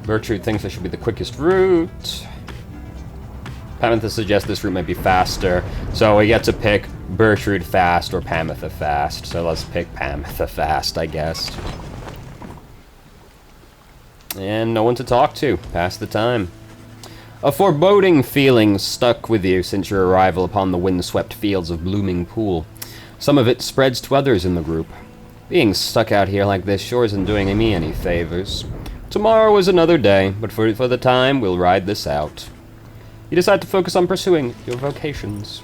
Bertrude thinks this should be the quickest route. Pamitha suggests this route might be faster, so we get to pick Bertrude fast or Pamitha fast. So let's pick Pamitha fast, I guess. And no one to talk to. Pass the time. A foreboding feeling stuck with you since your arrival upon the windswept fields of Blooming Pool. Some of it spreads to others in the group. Being stuck out here like this sure isn't doing me any favors. Tomorrow is another day, but for the time, we'll ride this out. You decide to focus on pursuing your vocations.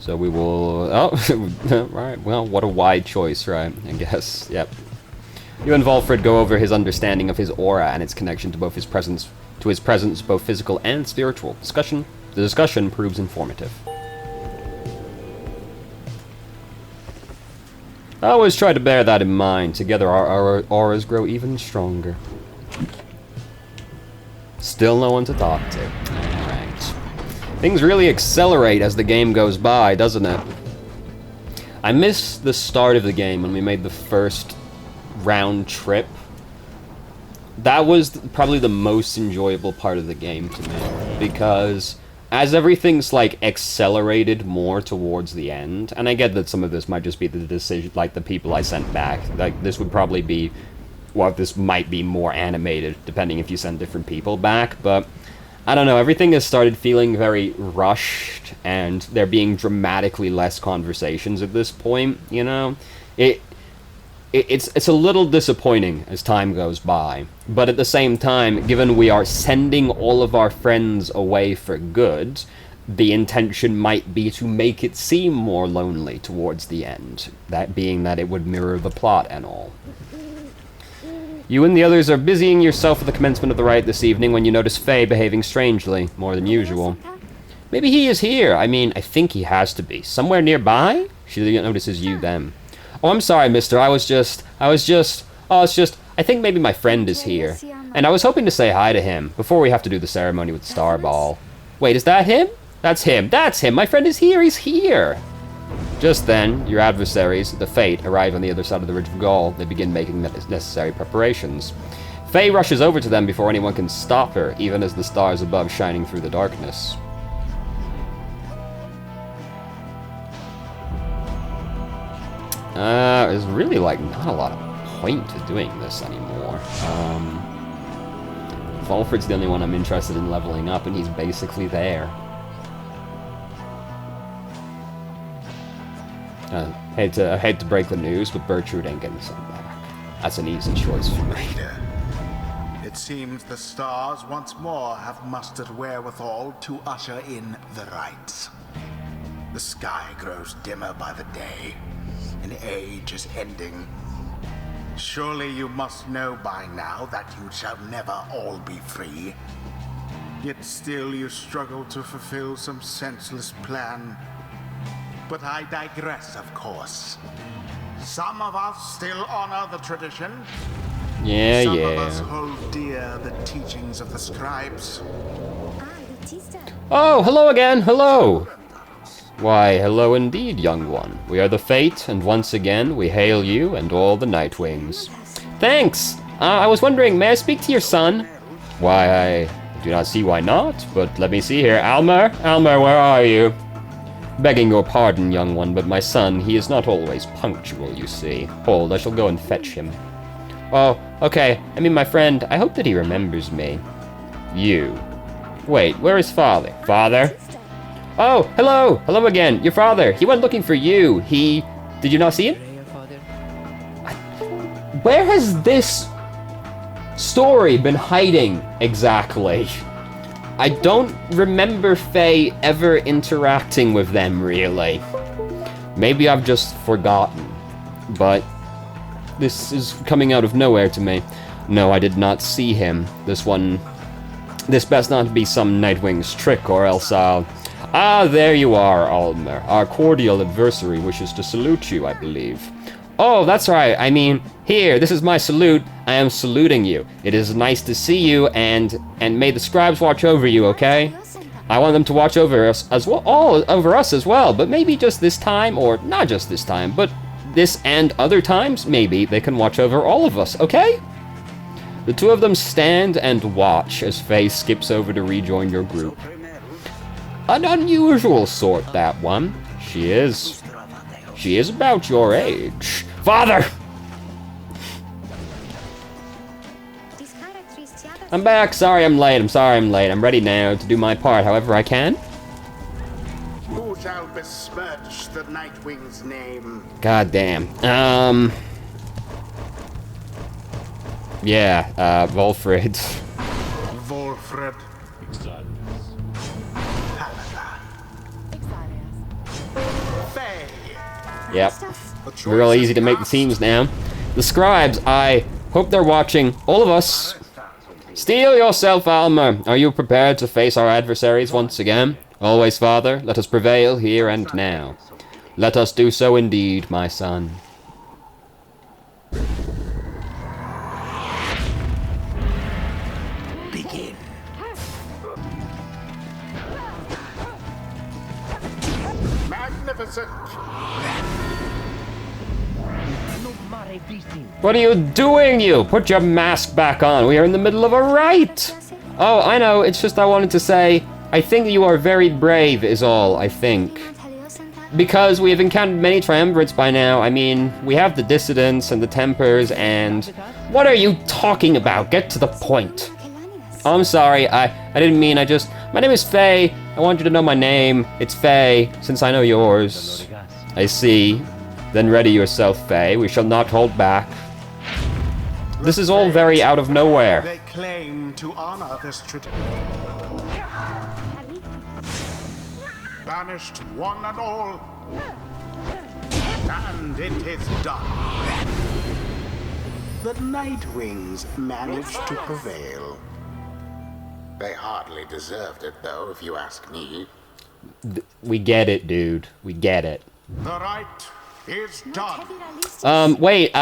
So we will... Oh, right, well, what a wide choice, right? I guess, yep. You and Volfred go over his understanding of his aura and its connection to both his presence, both physical and spiritual. The discussion proves informative. I always try to bear that in mind. Together our auras grow even stronger. Still no one to talk to. Alright. Things really accelerate as the game goes by, doesn't it? I miss the start of the game when we made the first round trip. That was probably the most enjoyable part of the game to me, because as everything's like accelerated more towards the end, and I get that some of this might just be the decision, like the people I sent back, like this would probably be, well, this might be more animated depending if you send different people back, but I don't know, everything has started feeling very rushed, and there being dramatically less conversations at this point, you know? It's a little disappointing as time goes by, but at the same time, given we are sending all of our friends away for good, the intention might be to make it seem more lonely towards the end, that being that it would mirror the plot and all. You and the others are busying yourself with the commencement of the rite this evening when you notice Faye behaving strangely, more than usual. Maybe he is here. I mean, I think he has to be. Somewhere nearby? She notices you then. Oh, I'm sorry, mister. I was just, I think maybe my friend is here. And I was hoping to say hi to him before we have to do the ceremony with Star Ball. Wait, is that him? That's him. That's him. My friend is here. He's here. Just then, your adversaries, the Fate, arrive on the other side of the Ridge of Gaul. They begin making the necessary preparations. Faye rushes over to them before anyone can stop her, even as the stars above shining through the darkness. There's really, like, not a lot of point to doing this anymore. Volfred's the only one I'm interested in leveling up, and he's basically there. I hate to break the news, but Bertrude ain't getting sent back. That's an easy choice for me. It seems the stars once more have mustered wherewithal to usher in the rites. The sky grows dimmer by the day. An age is ending. Surely you must know by now that you shall never all be free. Yet still you struggle to fulfill some senseless plan. But I digress, of course. Some of us still honor the tradition. Some of us hold dear the teachings of the scribes. Oh, hello again, hello! Why, hello indeed, young one. We are the Fate, and once again, we hail you and all the Nightwings. Thanks! I was wondering, may I speak to your son? Why, I do not see why not, but let me see here. Almer, where are you? Begging your pardon, young one, but my son, he is not always punctual, you see. Hold, I shall go and fetch him. Oh, okay. I mean, my friend, I hope that he remembers me. You. Wait, where is father? Father? Oh, hello! Hello again. Your father. He went looking for you. Did you not see him? Where has this story been hiding exactly? I don't remember Faye ever interacting with them, really. Maybe I've just forgotten. But this is coming out of nowhere to me. No, I did not see him. This best not be some Nightwing's trick, or else I'll... Ah, there you are, Almer. Our cordial adversary wishes to salute you, I believe. Oh, that's right. I mean, here, this is my salute. I am saluting you. It is nice to see you, and may the scribes watch over you, okay? I want them to watch over us as well, over us as well, but maybe just this time, or not just this time, but this and other times, maybe they can watch over all of us, okay? The two of them stand and watch as Faye skips over to rejoin your group. An unusual sort, that one. She is about your age. Father! I'm back. Sorry I'm late. I'm ready now to do my part however I can. Who shall besmirch the Nightwing's name? God damn. Yeah, Volfred. Volfred. Faye. Yep. Real easy to make the teams now. The scribes, I hope they're watching. All of us. Steel yourself, Alma. Are you prepared to face our adversaries once again? Always, Father, let us prevail here and now. Let us do so indeed, my son. Begin. Magnificent. What are you doing, you? Put your mask back on. We are in the middle of a rite. Oh, I know. It's just I wanted to say, I think you are very brave is all, I think. Because we have encountered many triumvirates by now. I mean, we have the dissidents and the tempers and... What are you talking about? Get to the point. Oh, I'm sorry. I didn't mean, My name is Faye. I want you to know my name. It's Faye, since I know yours. I see. Then ready yourself, Faye. We shall not hold back. This is all very out of nowhere. They claim to honor this tradition. Banished one and all. And it is done. The Nightwings managed to prevail. They hardly deserved it, though, if you ask me. We get it, dude. We get it. The right is done. Wait,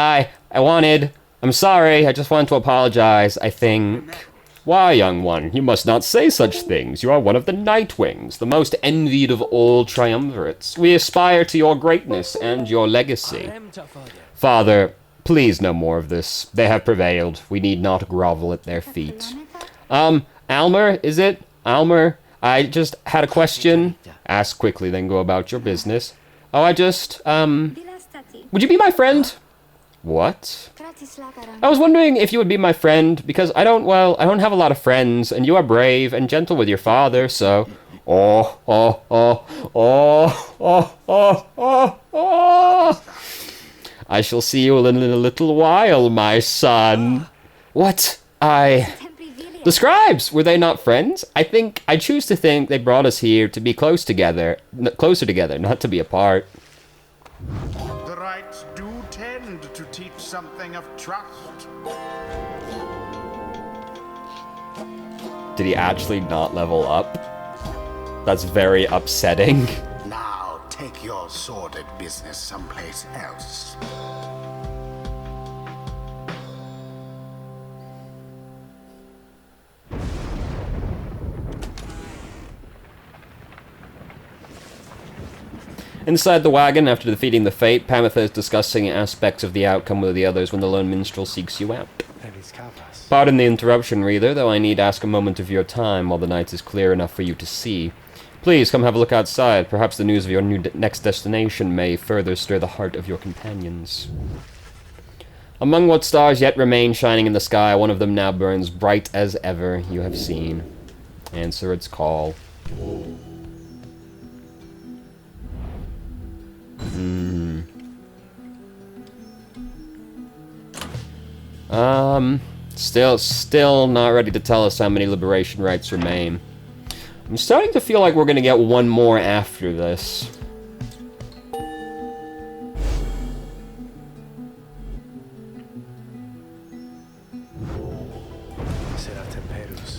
I'm sorry, I just wanted to apologize, I think. Why, young one, you must not say such things. You are one of the Nightwings, the most envied of all triumvirates. We aspire to your greatness and your legacy. Father, please no more of this. They have prevailed. We need not grovel at their feet. Almer, is it? Almer, I just had a question. Ask quickly, then go about your business. Oh, would you be my friend? What? I was wondering if you would be my friend, because I don't have a lot of friends, and you are brave and gentle with your father, so... I shall see you in a little while, my son. What? The scribes, were they not friends? I choose to think they brought us here to be closer together, not to be apart. The rights do tend to teach something of trust. Did he actually not level up? That's very upsetting. Now take your sordid business someplace else. Inside the wagon, after defeating the Fate, Pamitha is discussing aspects of the outcome with the others when the lone minstrel seeks you out. Pardon the interruption, reader, though I need ask a moment of your time while the night is clear enough for you to see. Please come have a look outside. Perhaps the news of your next destination may further stir the heart of your companions. Among what stars yet remain shining in the sky, one of them now burns bright as ever you have seen. Answer its call. Still not ready to tell us how many liberation rites remain. I'm starting to feel like we're gonna get one more after this.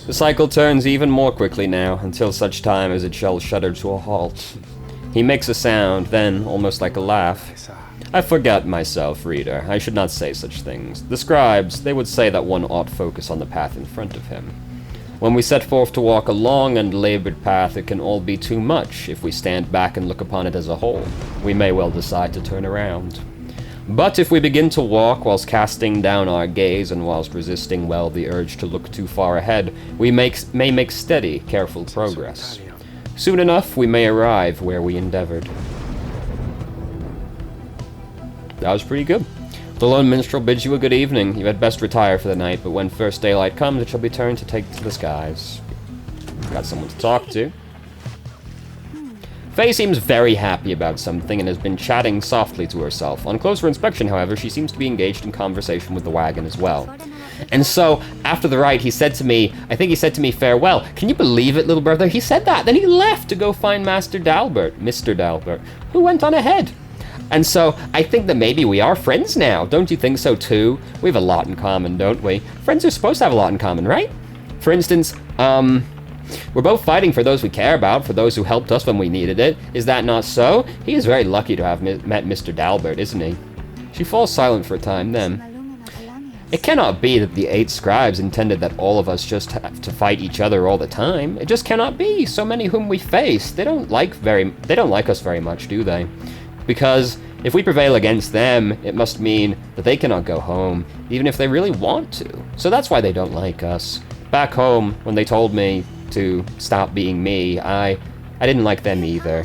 The cycle turns even more quickly now, until such time as it shall shudder to a halt. He makes a sound, then, almost like a laugh. I forget myself, reader. I should not say such things. The scribes, they would say that one ought focus on the path in front of him. When we set forth to walk a long and labored path, it can all be too much if we stand back and look upon it as a whole. We may well decide to turn around. But if we begin to walk whilst casting down our gaze and whilst resisting well the urge to look too far ahead, we may make steady, careful progress. Soon enough, we may arrive where we endeavored. That was pretty good. The lone minstrel bids you a good evening. You had best retire for the night, but when first daylight comes, it shall be turned to take to the skies. Got someone to talk to. Faye seems very happy about something and has been chatting softly to herself. On closer inspection, however, she seems to be engaged in conversation with the wagon as well. And so, after the ride, he said to me, I think he said to me, farewell. Can you believe it, little brother? He said that. Then he left to go find Mr. Dalbert, who went on ahead. And so, I think that maybe we are friends now. Don't you think so, too? We have a lot in common, don't we? Friends are supposed to have a lot in common, right? For instance, we're both fighting for those we care about, for those who helped us when we needed it. Is that not so? He is very lucky to have met Mr. Dalbert, isn't he? She falls silent for a time, then. It cannot be that the 8 scribes intended that all of us just have to fight each other all the time. It just cannot be. So many whom we face, they don't like us very much, do they? Because if we prevail against them, it must mean that they cannot go home, even if they really want to. So that's why they don't like us. Back home, when they told me to stop being me, I didn't like them either.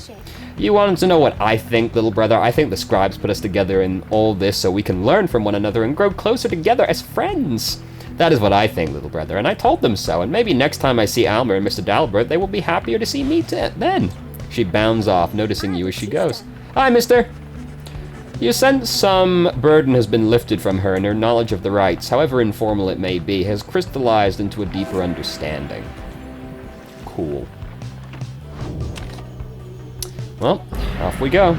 You wanted to know what I think, little brother? I think the scribes put us together in all this so we can learn from one another and grow closer together as friends. That is what I think, little brother, and I told them so, and maybe next time I see Almer and Mr. Dalbert, they will be happier to see me then. She bounds off, noticing you as she goes. Hi, mister. You sense some burden has been lifted from her, and her knowledge of the rites, however informal it may be, has crystallized into a deeper understanding. Cool. Well, off we go.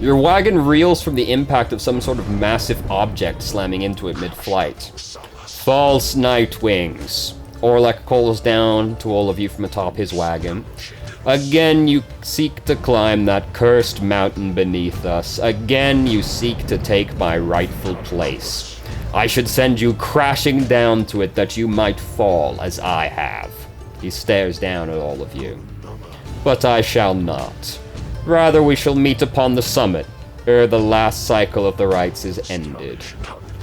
Your wagon reels from the impact of some sort of massive object slamming into it mid-flight. False Nightwings. Orlek calls down to all of you from atop his wagon. Again you seek to climb that cursed mountain beneath us. Again you seek to take my rightful place. I should send you crashing down to it that you might fall, as I have. He stares down at all of you. But I shall not. Rather, we shall meet upon the summit, ere the last cycle of the rites is ended.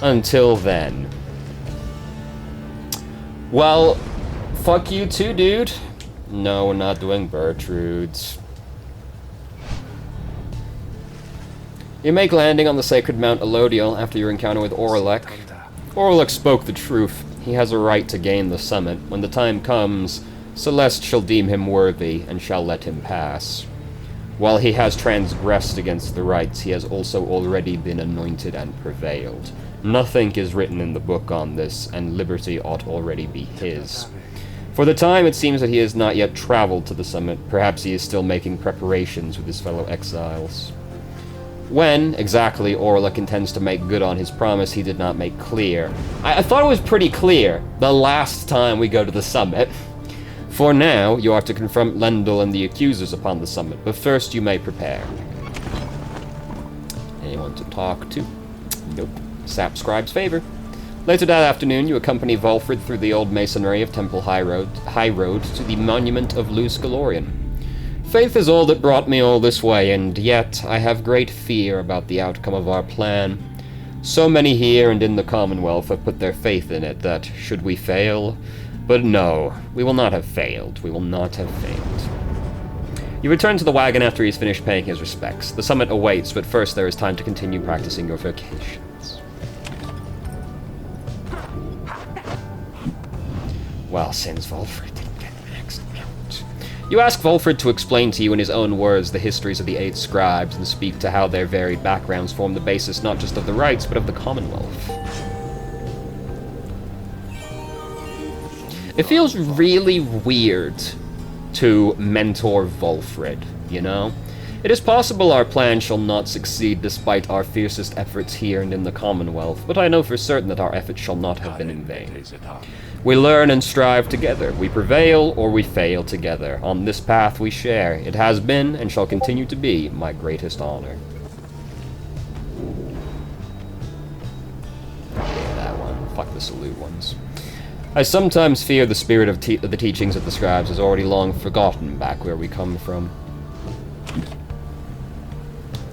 Until then. Well, fuck you too, dude. No, we're not doing Bertrude's. You make landing on the sacred Mount Elodiel after your encounter with Orlek. Orlek spoke the truth. He has a right to gain the summit. When the time comes, Celeste shall deem him worthy, and shall let him pass. While he has transgressed against the rites, he has also already been anointed and prevailed. Nothing is written in the book on this, and liberty ought already be his. For the time, it seems that he has not yet traveled to the summit. Perhaps he is still making preparations with his fellow exiles. When, exactly, Orlek intends to make good on his promise, he did not make clear. I thought it was pretty clear the last time we go to the summit. For now, you are to confront Lendl and the accusers upon the summit, but first you may prepare. Anyone to talk to? Nope. Sap Scribe's favor. Later that afternoon, you accompany Volfred through the old masonry of Temple High Road to the monument of Luce Galorian. Faith is all that brought me all this way, and yet I have great fear about the outcome of our plan. So many here and in the Commonwealth have put their faith in it that, should we fail... But no, we will not have failed. We will not have failed. You return to the wagon after he's finished paying his respects. The summit awaits, but first there is time to continue practicing your vocations. Well, since Volfred didn't get maxed out. You ask Volfred to explain to you in his own words the histories of the 8 scribes and speak to how their varied backgrounds form the basis not just of the rites, but of the Commonwealth. It feels really weird to mentor Volfred, you know? It is possible our plan shall not succeed despite our fiercest efforts here and in the Commonwealth, but I know for certain that our efforts shall not have been in vain. We learn and strive together. We prevail or we fail together. On this path we share. It has been and shall continue to be my greatest honor. Yeah, that one. Fuck the salute ones. I sometimes fear the spirit of the teachings of the scribes is already long forgotten back where we come from.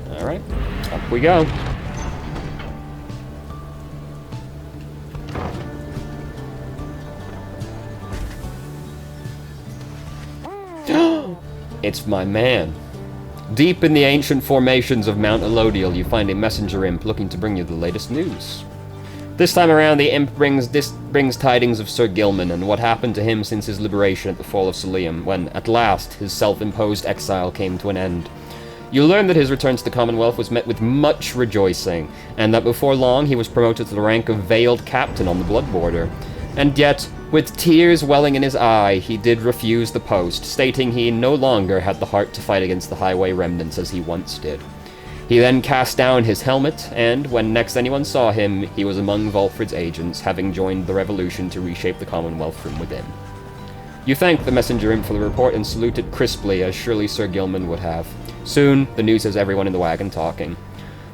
Alright, up we go. It's my man. Deep in the ancient formations of Mount Elodial, you find a messenger imp looking to bring you the latest news. This time around, the imp brings tidings of Sir Gilman and what happened to him since his liberation at the fall of Selium, when, at last, his self-imposed exile came to an end. You learn that his return to the Commonwealth was met with much rejoicing, and that before long he was promoted to the rank of Veiled Captain on the Blood Border. And yet, with tears welling in his eye, he did refuse the post, stating he no longer had the heart to fight against the Highway remnants as he once did. He then cast down his helmet, and when next anyone saw him, he was among Volfred's agents, having joined the revolution to reshape the Commonwealth from within. You thanked the messenger imp for the report and saluted crisply, as surely Sir Gilman would have. Soon, the news has everyone in the wagon talking.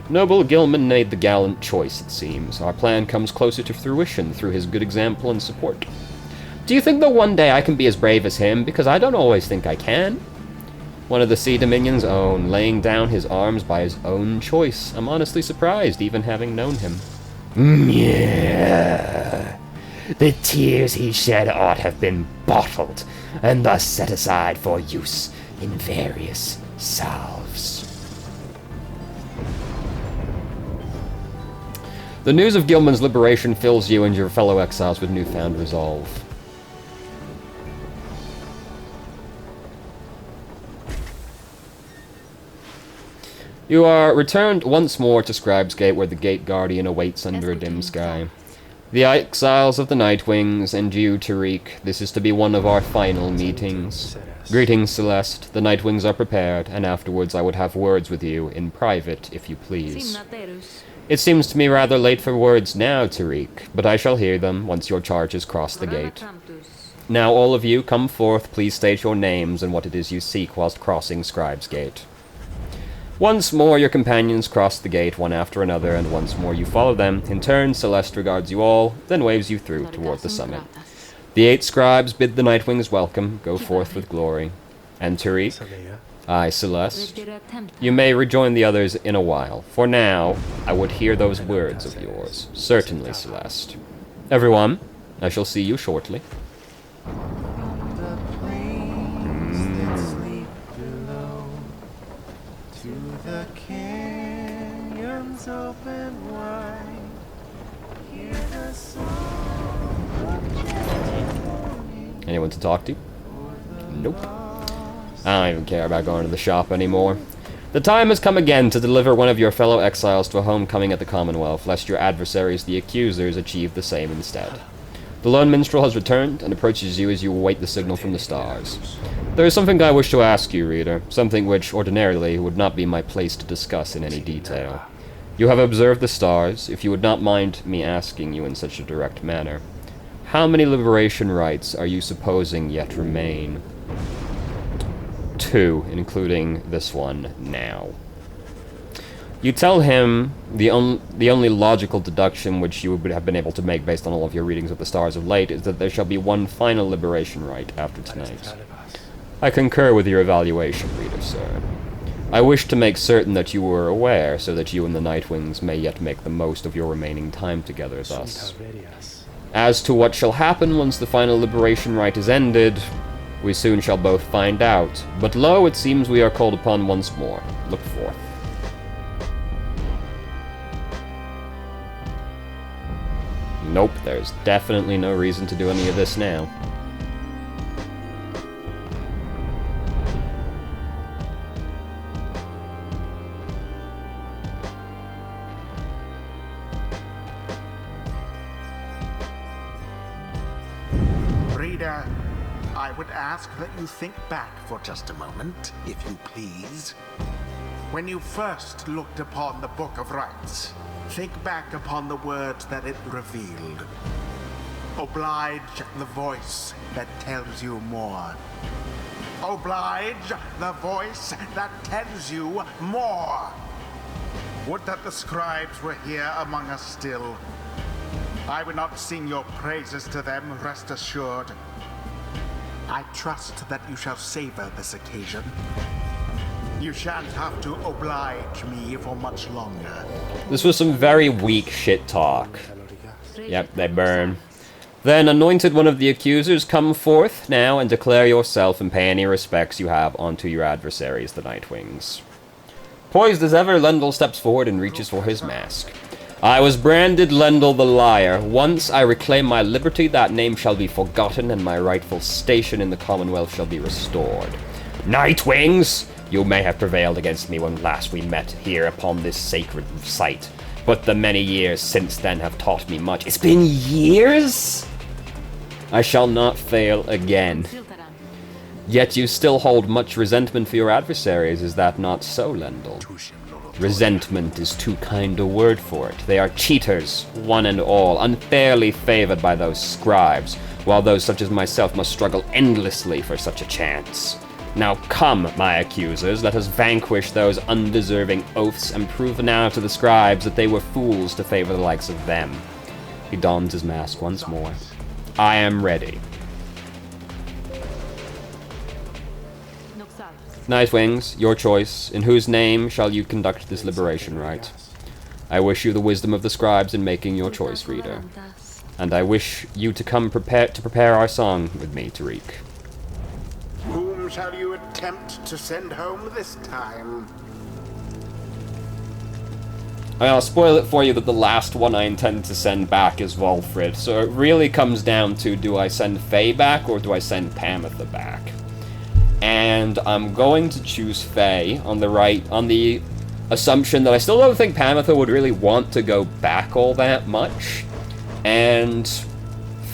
Noble Gilman made the gallant choice, it seems. Our plan comes closer to fruition through his good example and support. Do you think that one day I can be as brave as him? Because I don't always think I can. One of the Sea Dominion's own, laying down his arms by his own choice. I'm honestly surprised, even having known him. Yeah. The tears he shed ought have been bottled, and thus set aside for use in various salves. The news of Gilman's liberation fills you and your fellow exiles with newfound resolve. You are returned once more to Scribe's Gate, where the Gate Guardian awaits under a dim sky. The exiles of the Nightwings, and you, Tariq, this is to be one of our final meetings. Greetings, Celeste. The Nightwings are prepared, and afterwards I would have words with you, in private, if you please. It seems to me rather late for words now, Tariq, but I shall hear them once your charges cross the gate. Now all of you, come forth, please state your names and what it is you seek whilst crossing Scribe's Gate. Once more your companions cross the gate one after another, and once more you follow them. In turn, Celeste regards you all, then waves you through toward the summit. The 8 scribes bid the Nightwings welcome, go forth with glory. And Tariq, I, Celeste, you may rejoin the others in a while. For now, I would hear those words of yours. Certainly, Celeste. Everyone, I shall see you shortly. The canyons open wide. Hear the song. Anyone to talk to? Nope. I don't even care about going to the shop anymore. The time has come again to deliver one of your fellow exiles to a homecoming at the Commonwealth, lest your adversaries, the accusers, achieve the same instead. The lone minstrel has returned, and approaches you as you await the signal from the stars. There is something I wish to ask you, reader, something which ordinarily would not be my place to discuss in any detail. You have observed the stars, if you would not mind me asking you in such a direct manner. How many liberation rites are you supposing yet remain? 2, including this one now. You tell him the only logical deduction which you would have been able to make based on all of your readings of the stars of late is that there shall be one final liberation rite after tonight. I concur with your evaluation, reader, sir. I wish to make certain that you were aware, so that you and the Nightwings may yet make the most of your remaining time together thus. As to what shall happen once the final liberation rite is ended, we soon shall both find out. But lo, it seems we are called upon once more. Look forth. Nope, there's definitely no reason to do any of this now. Reader, I would ask that you think back for just a moment, if you please. When you first looked upon the Book of Rites, think back upon the words that it revealed. Oblige the voice that tells you more. Oblige the voice that tells you more. Would that the scribes were here among us still. I would not sing your praises to them, rest assured. I trust that you shall savor this occasion. You shan't have to oblige me for much longer. This was some very weak shit talk. Yep, they burn. Then, anointed one of the accusers, come forth now and declare yourself and pay any respects you have unto your adversaries, the Nightwings. Poised as ever, Lendl steps forward and reaches for his mask. I was branded Lendl the Liar. Once I reclaim my liberty, that name shall be forgotten, and my rightful station in the Commonwealth shall be restored. Nightwings! You may have prevailed against me when last we met here upon this sacred site, but the many years since then have taught me much. It's been years? I shall not fail again. Yet you still hold much resentment for your adversaries, is that not so, Lendl? Resentment is too kind a word for it. They are cheaters, one and all, unfairly favored by those scribes, while those such as myself must struggle endlessly for such a chance. Now come, my accusers, let us vanquish those undeserving oaths and prove now to the scribes that they were fools to favor the likes of them. He dons his mask once more. I am ready. Nightwings, your choice. In whose name shall you conduct this liberation rite? I wish you the wisdom of the scribes in making your choice, reader. And I wish you to come prepare our song with me, Tariq. Whom shall you attempt to send home this time? I'll spoil it for you that the last one I intend to send back is Wolfrid, so it really comes down to, do I send Faye back or do I send Pamitha back? And I'm going to choose Faye on the assumption that I still don't think Pamitha would really want to go back all that much. And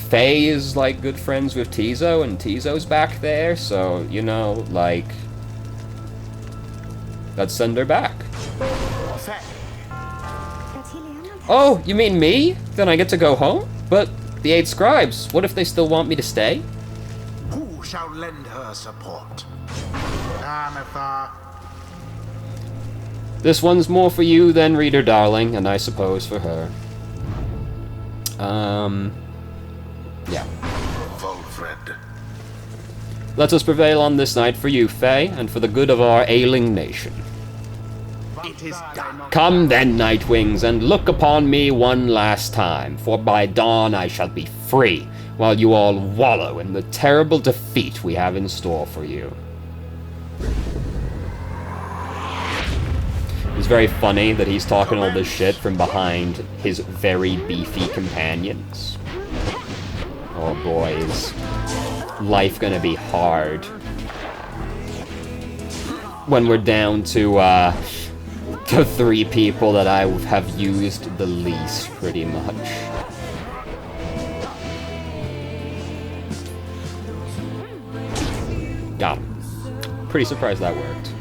Faye is, like, good friends with Tizo, and Tizo's back there, so, you know, like, let's send her back. Oh, you mean me? Then I get to go home? But the 8 scribes, what if they still want me to stay? Who shall lend her support? Pamitha. This one's more for you than reader darling, and I suppose for her. Yeah. Wolfrid. Let us prevail on this night for you, Faye, and for the good of our ailing nation. It is done. Come then, Nightwings, and look upon me one last time, for by dawn I shall be free, while you all wallow in the terrible defeat we have in store for you. It's very funny that he's talking all this shit from behind his very beefy companions. Oh boy, is life gonna be hard when we're down to the 3 people that I have used the least, pretty much. Got him. Pretty surprised that worked.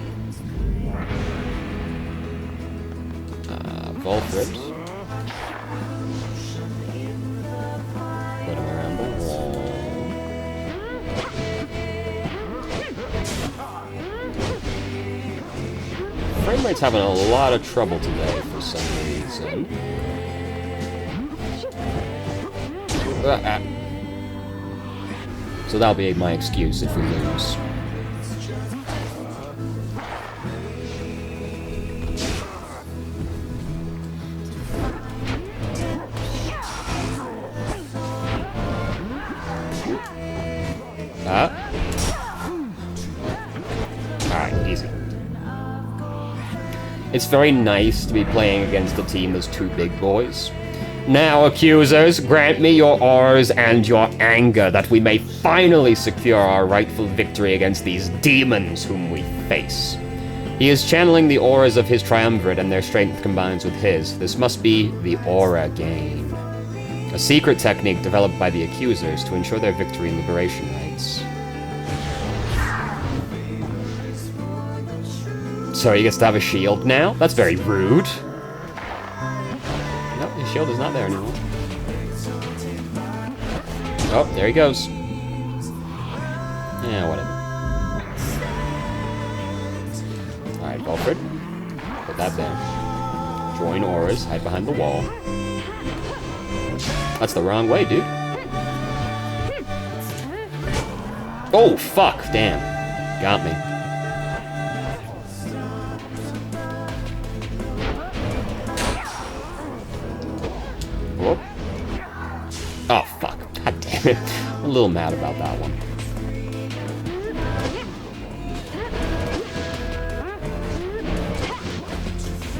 Wolfrid. Put him around the wall. Frame rate's having a lot of trouble today for some reason. So that'll be my excuse if we lose. Alright, easy. It's very nice to be playing against a team that's 2 big boys. Now, accusers, grant me your auras and your anger, that we may finally secure our rightful victory against these demons whom we face. He is channeling the auras of his triumvirate, and their strength combines with his. This must be the aura game, a secret technique developed by the accusers to ensure their victory in liberation rites. So he gets to have a shield now? That's very rude. Nope, his shield is not there anymore. Oh, there he goes. Yeah, whatever. Alright, Valfred. Put that there. Join auras, hide behind the wall. That's the wrong way, dude. Oh, fuck, damn. Got me. Whoop. Oh, fuck. God damn it. I'm a little mad about that one.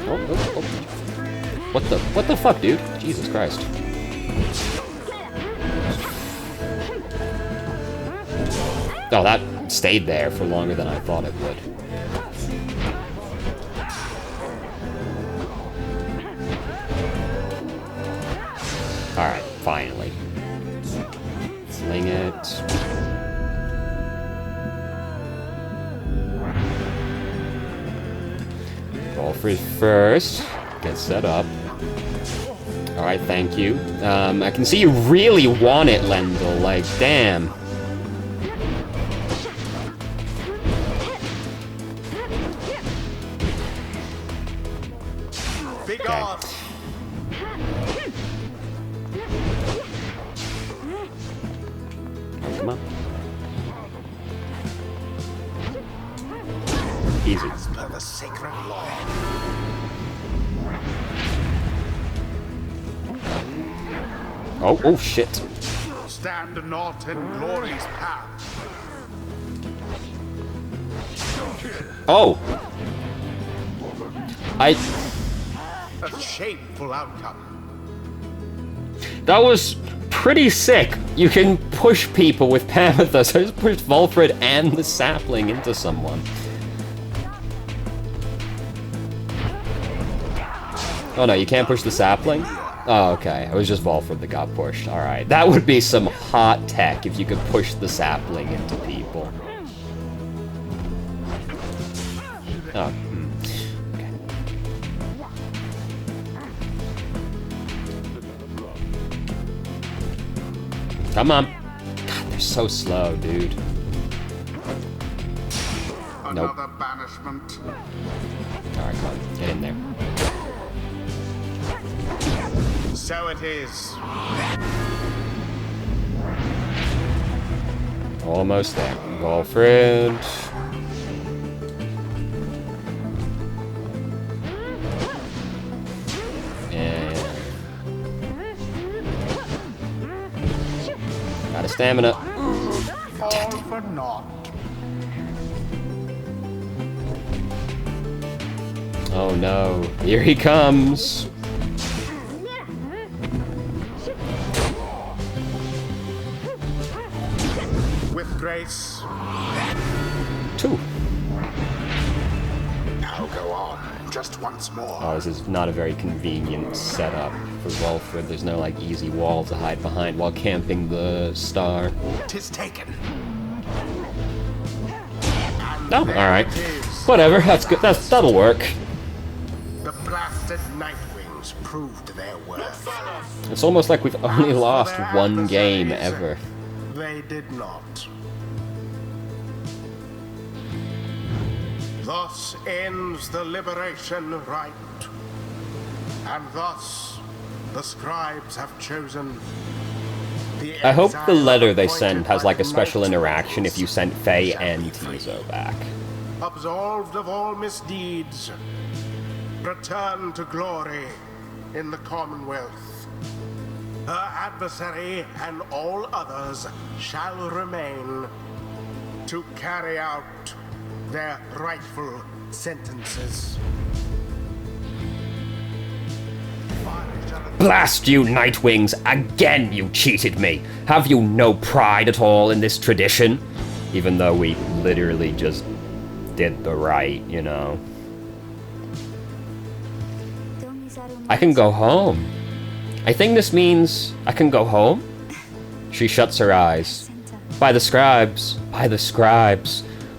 Oh. What the fuck, dude? Jesus Christ. Oh, that stayed there for longer than I thought it would. Alright, finally. Sling it. Valfred first. Get set up. Alright, thank you. I can see you really want it, Lendl. Like, damn. Big off. Oh, come on. Easy. As per the sacred law. Oh shit. Stand not in glory's path. Oh! A shameful outcome. That was pretty sick. You can push people with Pamitha, so I just pushed Valfred and the sapling into someone. Oh no, you can't push the sapling? Oh, okay. It was just Valfred that got pushed. Alright. That would be some hot tech if you could push the sapling into people. Oh. Okay. Come on. God, they're so slow, dude. Another banishment. Alright, come on. Get in there. So it is. Almost there. Valfred. And... got a stamina. All for naught. Oh no. Here he comes. With grace. 2. Now go on. Just once more. Oh, this is not a very convenient setup for Valfred. There's no, like, easy wall to hide behind while camping the star. 'Tis taken. Oh, alright. Whatever, that's good. That'll work. The blasted Nightwings proved their worth. It's almost like we've only lost one game ever. They did not. Thus ends the liberation rite. And thus the scribes have chosen the I hope the exile letter they appointed send has by like a the special Night interaction if you sent Faye shall and be free. Tizo back. Absolved of all misdeeds, return to glory in the Commonwealth. Her adversary and all others shall remain to carry out their rightful sentences. Blast you, Nightwings! Again you cheated me! Have you no pride at all in this tradition? Even though we literally just did the right, you know. I can go home. I think this means I can go home? She shuts her eyes. By the scribes,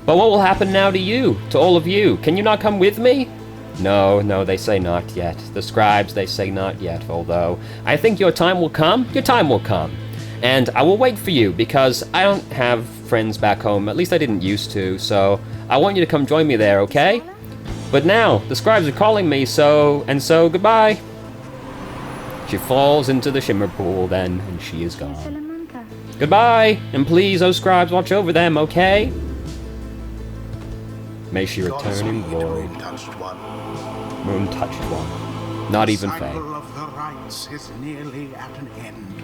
But what will happen now to you? To all of you? Can you not come with me? No, no, they say not yet. The scribes, they say not yet, although I think your time will come. Your time will come. And I will wait for you, because I don't have friends back home. At least I didn't used to, so I want you to come join me there, okay? But now, the scribes are calling me, so goodbye. She falls into the shimmer pool then, and she is gone. Goodbye, and please, oh scribes, watch over them, okay? May she return in glory. Moon-touched one. Not even Faye. The cycle of the rites is nearly at an end.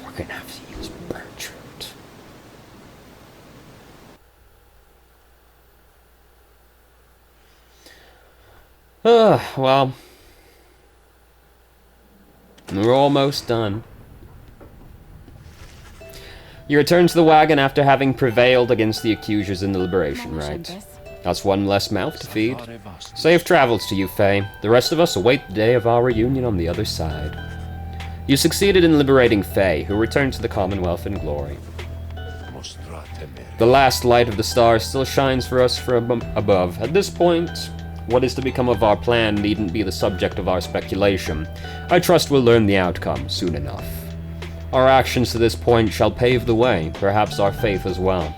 We're gonna have to use Bertrand. Well, we're almost done. You return to the wagon after having prevailed against the accusers in the liberation rite. That's one less mouth to feed. Safe travels to you, Faye. The rest of us await the day of our reunion on the other side. You succeeded in liberating Faye, who returned to the Commonwealth in glory. The last light of the stars still shines for us from above. At this point, what is to become of our plan needn't be the subject of our speculation. I trust we'll learn the outcome soon enough. Our actions to this point shall pave the way, perhaps our faith as well.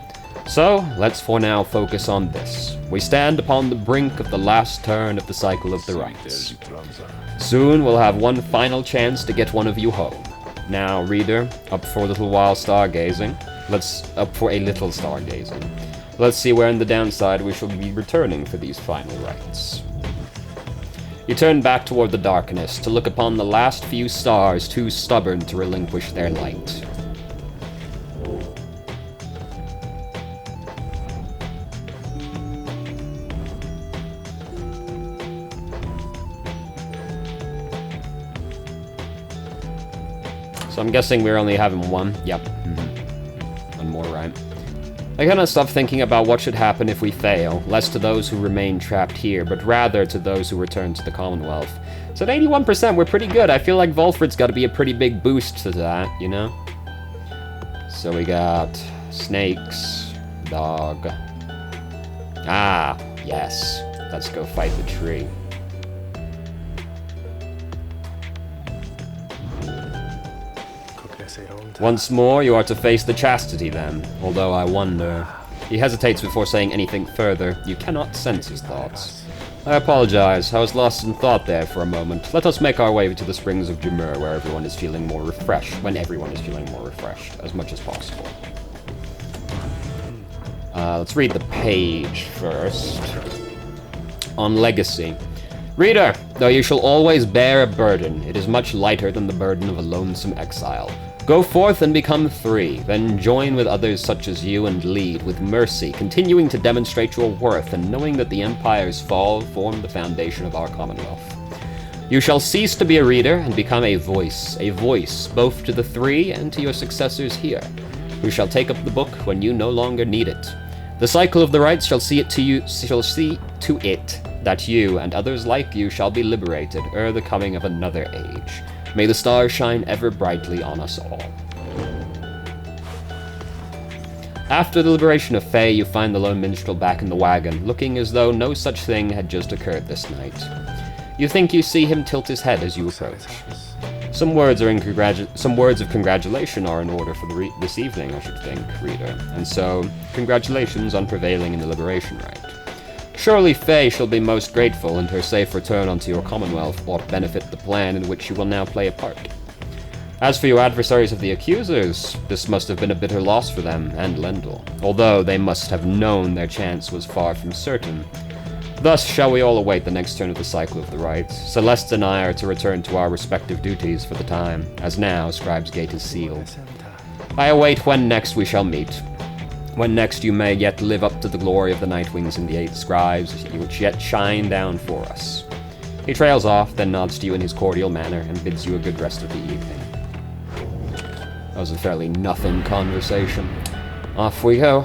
So, let's for now focus on this. We stand upon the brink of the last turn of the cycle of the rites. Soon we'll have one final chance to get one of you home. Now, reader, up for a little stargazing. Let's see where in the downside we shall be returning for these final rites. You turn back toward the darkness to look upon the last few stars too stubborn to relinquish their light. So I'm guessing we're only having one. Yep. One more, right? I cannot stop thinking about what should happen if we fail, less to those who remain trapped here, but rather to those who return to the Commonwealth. So at 81%, we're pretty good. I feel like Volfred's got to be a pretty big boost to that, you know? So we got snakes, dog. Ah, yes. Let's go fight the tree. Once more, you are to face the chastity, then. Although I wonder... He hesitates before saying anything further. You cannot sense his thoughts. I apologize. I was lost in thought there for a moment. Let us make our way to the Springs of Jemur, where everyone is feeling more refreshed. When everyone is feeling more refreshed, as much as possible. Let's read the page first. On Legacy. Reader, though you shall always bear a burden, it is much lighter than the burden of a lonesome exile. Go forth and become free, then join with others such as you and lead with mercy, continuing to demonstrate your worth and knowing that the Empire's fall formed the foundation of our Commonwealth. You shall cease to be a reader and become a voice both to the three and to your successors here, who shall take up the book when you no longer need it. The cycle of the rites shall see to it that you and others like you shall be liberated ere the coming of another age. May the stars shine ever brightly on us all. After the liberation of Faye, you find the lone minstrel back in the wagon, looking as though no such thing had just occurred this night. You think you see him tilt his head as you approach. Some words of congratulation are in order for this evening, I should think, reader. And so, congratulations on prevailing in the liberation rite. Surely Faye shall be most grateful, and her safe return unto your Commonwealth ought benefit the plan in which you will now play a part. As for your adversaries of the accusers, this must have been a bitter loss for them and Lendl, although they must have known their chance was far from certain. Thus shall we all await the next turn of the cycle of the rites. Celeste and I are to return to our respective duties for the time, as now Scribe's Gate is sealed. I await when next we shall meet. When next you may yet live up to the glory of the Nightwings and the 8 Scribes, which yet shine down for us. He trails off, then nods to you in his cordial manner, and bids you a good rest of the evening. That was a fairly nothing conversation. Off we go.